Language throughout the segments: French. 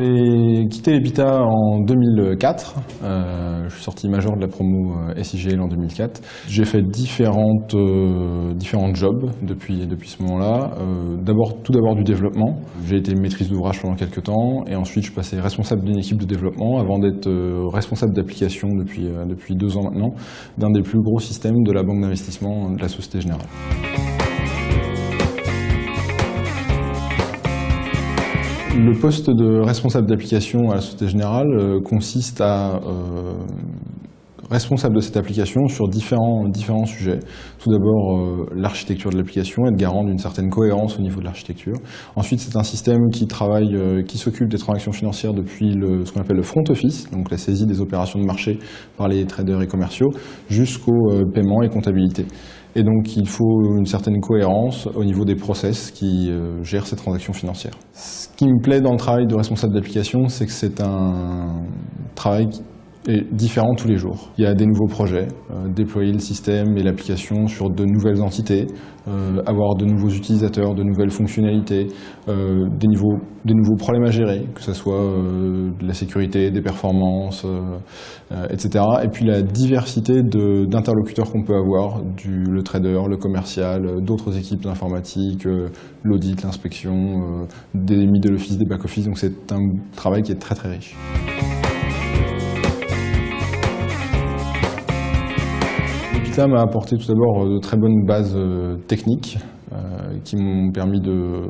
J'ai quitté l'EPITA en 2004. Je suis sorti major de la promo SIGL en 2004. J'ai fait différents jobs depuis ce moment-là. Tout d'abord du développement. J'ai été maîtrise d'ouvrage pendant quelques temps et ensuite je passais responsable d'une équipe de développement avant d'être responsable d'application depuis 2 ans maintenant d'un des plus gros systèmes de la banque d'investissement de la Société Générale. Le poste de responsable d'application à la Société Générale consiste à responsable de cette application sur différents sujets. Tout d'abord, l'architecture de l'application, être garant d'une certaine cohérence au niveau de l'architecture. Ensuite, c'est un système qui s'occupe des transactions financières depuis ce qu'on appelle le front office, donc la saisie des opérations de marché par les traders et commerciaux, jusqu'au paiement et comptabilité. Et donc, il faut une certaine cohérence au niveau des process qui gèrent ces transactions financières. Ce qui me plaît dans le travail de responsable d'application, c'est que c'est un travail est différent tous les jours. Il y a des nouveaux projets, déployer le système et l'application sur de nouvelles entités, avoir de nouveaux utilisateurs, de nouvelles fonctionnalités, des nouveaux problèmes à gérer, que ce soit de la sécurité, des performances, etc. Et puis la diversité d'interlocuteurs qu'on peut avoir, le trader, le commercial, d'autres équipes d'informatique, l'audit, l'inspection, des middle office, des back office, donc c'est un travail qui est très très riche. Ça m'a apporté tout d'abord de très bonnes bases techniques qui m'ont permis de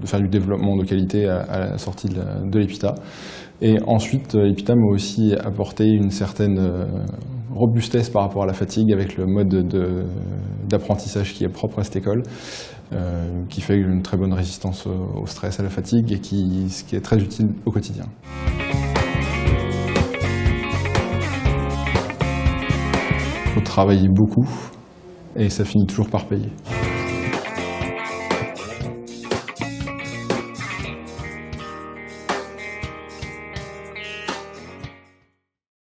faire du développement de qualité à la sortie de l'EPITA. Et ensuite, l'EPITA m'a aussi apporté une certaine robustesse par rapport à la fatigue avec le mode d'apprentissage qui est propre à cette école, qui fait une très bonne résistance au stress, à la fatigue et ce qui est très utile au quotidien. Il faut travailler beaucoup et ça finit toujours par payer.